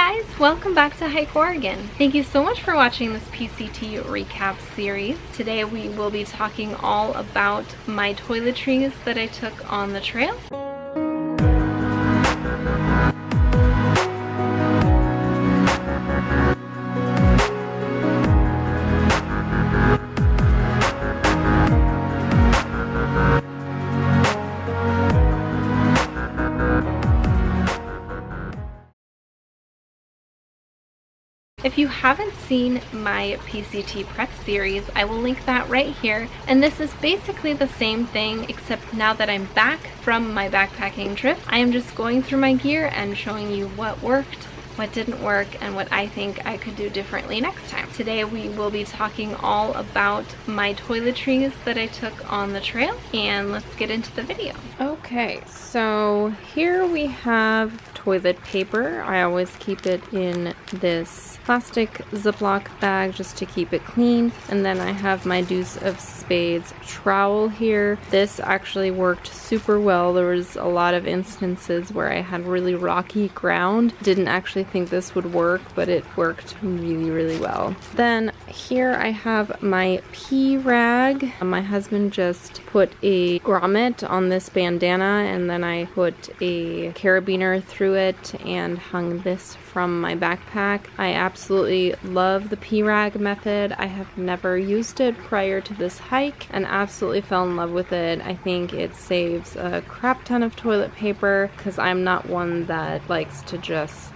guys, welcome back to Hike Oregon. Thank you so much for watching this PCT recap series. Today we will be talking all about my toiletries that I took on the trail. If you haven't seen my PCT prep series, I will link that right here. And this is basically the same thing, except now that I'm back from my backpacking trip, I am just going through my gear and showing you what worked, what didn't work, and what I think I could do differently next time. Today we will be talking all about my toiletries that I took on the trail, and let's get into the video. Okay, so here we have toilet paper. I always keep it in this plastic Ziploc bag just to keep it clean. And then I have my Deuce of Spades trowel here. This actually worked super well. There was a lot of instances where I had really rocky ground. Didn't actually think this would work, but it worked really well. Then here I have my pee rag. My husband just put a grommet on this bandana, and then I put a carabiner through it and hung this from my backpack. I absolutely love the pee rag method. I have never used it prior to this hike and absolutely fell in love with it. I think it saves a crap ton of toilet paper because I'm not one that likes to just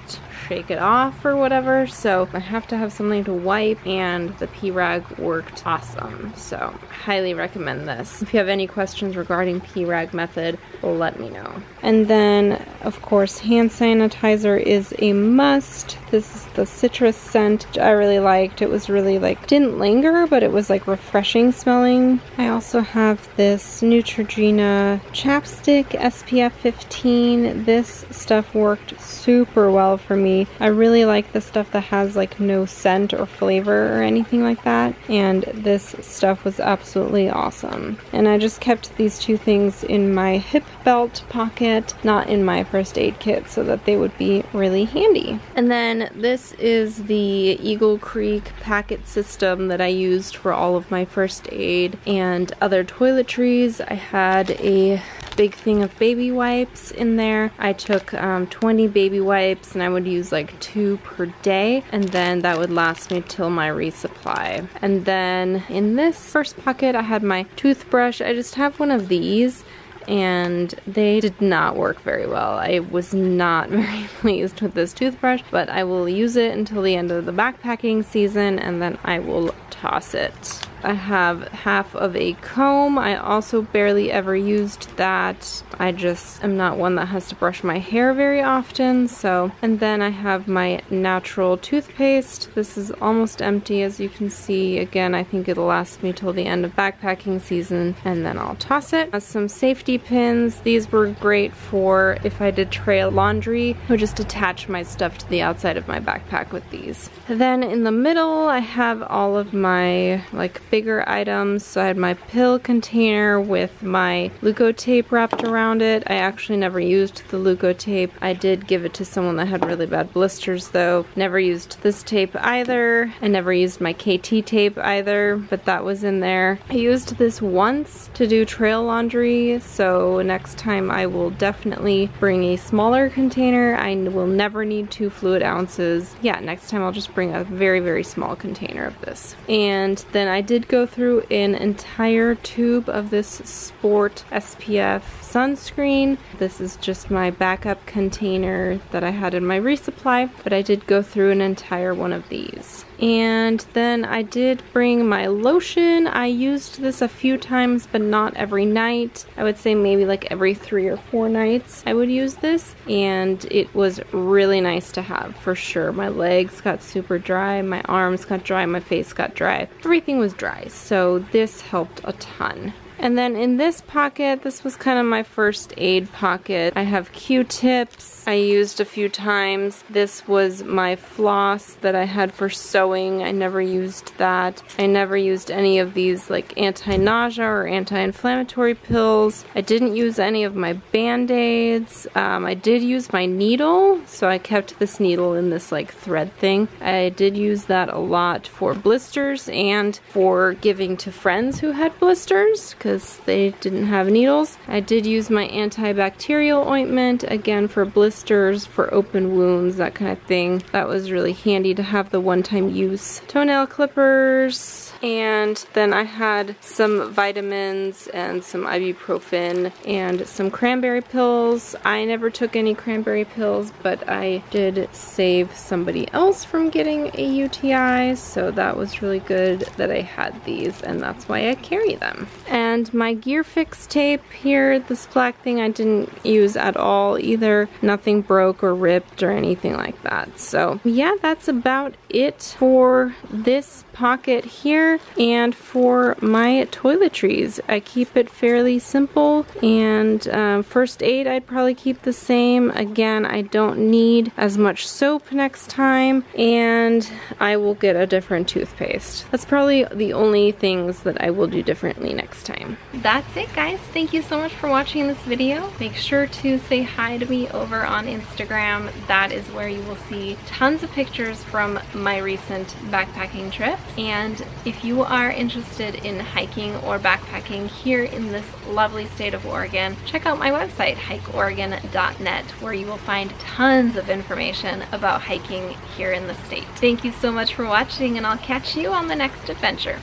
shake it off or whatever, so I have to have something to wipe, and the pee rag worked awesome, so highly recommend this. If you have any questions regarding pee rag method, let me know. And then of course hand sanitizer is a must. This is the citrus scent, which I really liked. It was really didn't linger, but it was refreshing smelling. I also have this Neutrogena Chapstick Spf 15. This stuff worked super well for me. I really like the stuff that has no scent or flavor or anything like that, and this stuff was absolutely awesome. And I just kept these two things in my hip belt pocket, not in my first aid kit, so that they would be really handy. And then this is the Eagle Creek packet system that I used for all of my first aid and other toiletries. I had a big thing of baby wipes in there. I took 20 baby wipes, and I would use 2 per day, and then that would last me till my resupply. And then in this first pocket I had my toothbrush. I just have one of these, and they did not work very well. I was not very pleased with this toothbrush, but I will use it until the end of the backpacking season, and then I will toss it. I have half of a comb. I also barely ever used that. I just am not one that has to brush my hair very often, so. And then I have my natural toothpaste. This is almost empty, as you can see. Again, I think it'll last me till the end of backpacking season, and then I'll toss it. Some safety pins. These were great for if I did trail laundry. I would just attach my stuff to the outside of my backpack with these. Then in the middle, I have all of my bigger items. So I had my pill container with my Leukotape wrapped around it. I actually never used the Leukotape. I did give it to someone that had really bad blisters though. Never used this tape either. I never used my KT tape either, but that was in there. I used this once to do trail laundry, so next time I will definitely bring a smaller container. I will never need 2 fluid ounces. Yeah, next time I'll just bring a very small container of this. And then I did go through an entire tube of this Sport SPF sunscreen. This is just my backup container that I had in my resupply, but I did go through an entire one of these. And then I did bring my lotion. I used this a few times, but not every night. I would say maybe every 3 or 4 nights I would use this, and it was really nice to have for sure. My legs got super dry, my arms got dry, my face got dry. Everything was dry, so this helped a ton. And then in this pocket, this was kind of my first aid pocket. I have Q-tips I used a few times. This was my floss that I had for sewing. I never used that. I never used any of these like anti-nausea or anti-inflammatory pills. I didn't use any of my Band-Aids. I did use my needle, so I kept this needle in this like thread thing. I did use that a lot for blisters and for giving to friends who had blisters because they didn't have needles. I did use my antibacterial ointment, again for blisters, for open wounds, that kind of thing. That was really handy to have the one-time use. Toenail clippers. And then I had some vitamins and some ibuprofen and some cranberry pills. I never took any cranberry pills, but I did save somebody else from getting a UTI, so that was really good that I had these, and that's why I carry them. And my Gear Fix tape here, this black thing, I didn't use at all either. Nothing broke or ripped or anything like that. So yeah, that's about it for this pocket here and for my toiletries. I keep it fairly simple, and first aid I'd probably keep the same. Again, I don't need as much soap next time, and I will get a different toothpaste. That's probably the only things that I will do differently next time. That's it, guys. Thank you so much for watching this video. Make sure to say hi to me over on Instagram. That is where you will see tons of pictures from my recent backpacking trips. And if you are interested in hiking or backpacking here in this lovely state of Oregon, check out my website, hikeoregon.net, where you will find tons of information about hiking here in the state. Thank you so much for watching, and I'll catch you on the next adventure.